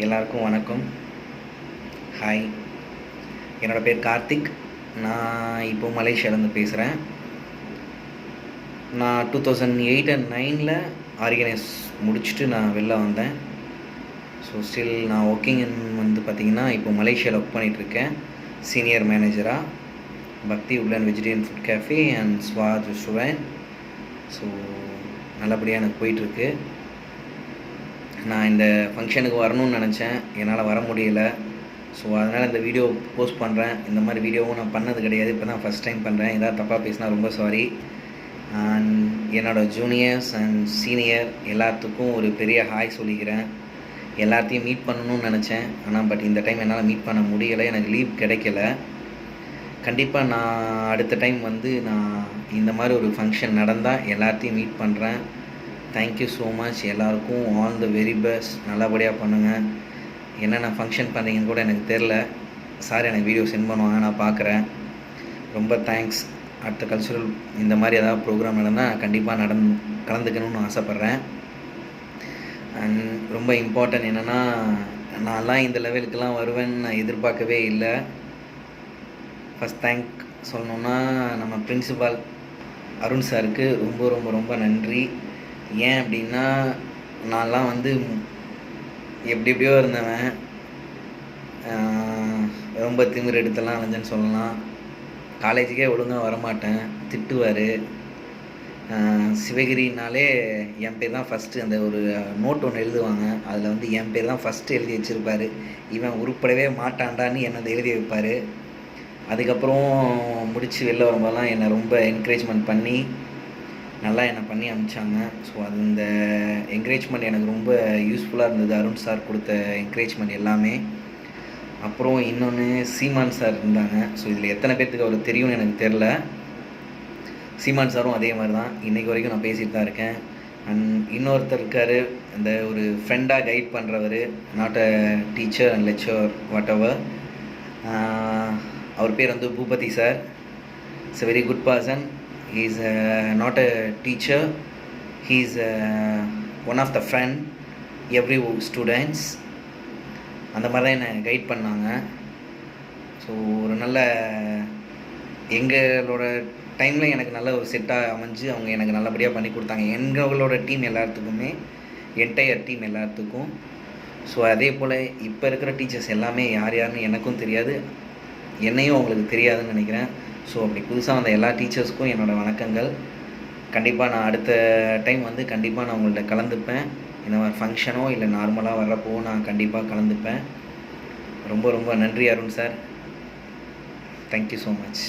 எல்லாருக்கும் வணக்கம். ஹாய், என்னோடய பேர் கார்த்திக். நான் இப்போது மலேசியாவிலேருந்து பேசுகிறேன். நான் 2008 அண்ட் 9ல் ஆர்கனைஸ் முடிச்சுட்டு நான் வெளில வந்தேன். ஸோ ஸ்டில் நான் ஒர்க்கிங் பார்த்திங்கன்னா இப்போ மலேசியாவில் ஒர்க் பண்ணிகிட்ருக்கேன். சீனியர் மேனேஜராக Bhakti woodland vegetarian food cafe and Swaad restaurant. So நல்லபடியாக எனக்கு போயிட்டுருக்கு. நான் இந்த ஃபங்க்ஷனுக்கு வரணும்னு நினச்சேன், என்னால் வர முடியலை. ஸோ அதனால் இந்த வீடியோ போஸ்ட் பண்ணுறேன். இந்த மாதிரி வீடியோவும் நான் பண்ணது கிடையாது, இப்போ தான் ஃபஸ்ட் டைம் பண்ணுறேன். ஏதாவது தப்பாக பேசினா ரொம்ப சாரி. அண்ட் என்னோடய ஜூனியர்ஸ் அண்ட் சீனியர் எல்லாத்துக்கும் ஒரு பெரிய ஹாய் சொல்லிக்கிறேன். எல்லாத்தையும் மீட் பண்ணணும்னு நினச்சேன், ஆனால் இந்த டைம் என்னால் மீட் பண்ண முடியலை, எனக்கு லீவ் கிடைக்கல. கண்டிப்பாக நான் அடுத்த டைம் நான் இந்த மாதிரி ஒரு ஃபங்க்ஷன் நடந்தால் எல்லாத்தையும் மீட் பண்ணுறேன். Thank you so much. எல்லாருக்கும் ஆல் த வெரி பெஸ்ட். நல்லபடியாக பண்ணுங்கள். என்னென்ன ஃபங்க்ஷன் பண்ணுறீங்கன்னு கூட எனக்கு தெரில. சார் எனக்கு வீடியோ சென்ட் பண்ணுவாங்க, நான் பார்க்குறேன். ரொம்ப தேங்க்ஸ். அடுத்த கல்ச்சுரல் இந்த மாதிரி ஏதாவது ப்ரோக்ராம் நடந்தால் கண்டிப்பாக கலந்துக்கணும்னு ஆசைப்பட்றேன். அண்ட் ரொம்ப இம்பார்ட்டன்ட் என்னென்னா, நான்லாம் இந்த லெவலுக்கெல்லாம் வருவேன்னு நான் எதிர்பார்க்கவே இல்லை. ஃபஸ்ட் தேங்க் சொல்லணுன்னா நம்ம பிரின்சிபால் அருண் சாருக்கு ரொம்ப ரொம்ப ரொம்ப நன்றி. ஏன் அப்படின்னா, நான்லாம் எப்படியோ இருந்தவன், ரொம்ப திமிர் எடுத்தெல்லாம் அலைஞ்சேன்னு சொல்லலாம். காலேஜுக்கே ஒழுங்காக வரமாட்டேன், திட்டுவார். சிவகிரினாலே என் பேர் தான் ஃபஸ்ட்டு. அந்த ஒரு நோட் ஒன்று எழுதுவாங்க, அதில் என் பேர் தான் ஃபஸ்ட்டு எழுதி வச்சுருப்பார். இவன் உருப்படவே மாட்டான்டான்னு என்னை எழுதி வைப்பார். அதுக்கப்புறம் முடித்து வெளில வரும்போதெல்லாம் என்னை ரொம்ப என்கரேஜ்மெண்ட் பண்ணி நல்லா என்னை பண்ணி அனுப்பிச்சாங்க. ஸோ இந்த என்கரேஜ்மெண்ட் எனக்கு ரொம்ப யூஸ்ஃபுல்லாக இருந்தது. அருண் சார் கொடுத்த என்கரேஜ்மெண்ட் எல்லாமே. அப்புறம் இன்னொன்று சீமான் சார் இருந்தாங்க. ஸோ இதில் எத்தனை பேர்த்துக்கு அவர் தெரியும்னு எனக்கு தெரில. சீமான் சாரும் அதே மாதிரி தான், இன்றைக்கு வரைக்கும் நான் பேசிகிட்டு தான் இருக்கேன். அண்ட் இன்னொருத்தர் இருக்கார், இந்த ஒரு ஃப்ரெண்டாக கைட் பண்ணுறவர், not a teacher and lecture whatever. அவர் பேர் Boopathi sir. It's a very good person. He is not a teacher. He is one of the friend every students. அந்த மாதிரி தான் என்னை கைட் பண்ணாங்க. ஸோ ஒரு நல்ல எங்களோட டைமில் எனக்கு நல்ல ஒரு செட்டாக அமைஞ்சு அவங்க எனக்கு நல்லபடியாக பண்ணி கொடுத்தாங்க. எங்களோட டீம் எல்லாத்துக்குமே, என்டையர் டீம் எல்லாத்துக்கும். ஸோ அதே போல் இப்போ இருக்கிற டீச்சர்ஸ் எல்லாமே யார் யாருன்னு எனக்கும் தெரியாது, என்னையும் அவங்களுக்கு தெரியாதுன்னு நினைக்கிறேன். ஸோ அப்படி புதுசாக வந்த எல்லா டீச்சர்ஸ்க்கும் என்னோடய வணக்கங்கள். கண்டிப்பாக நான் அடுத்த டைம் கண்டிப்பாக நான் உங்கள்கிட்ட கலந்துப்பேன். இந்த மாதிரி ஃபங்க்ஷனோ இல்லை நார்மலாக வர்றப்போ நான் கண்டிப்பாக கலந்துப்பேன். ரொம்ப ரொம்ப நன்றி Arun sir. Thank you so much.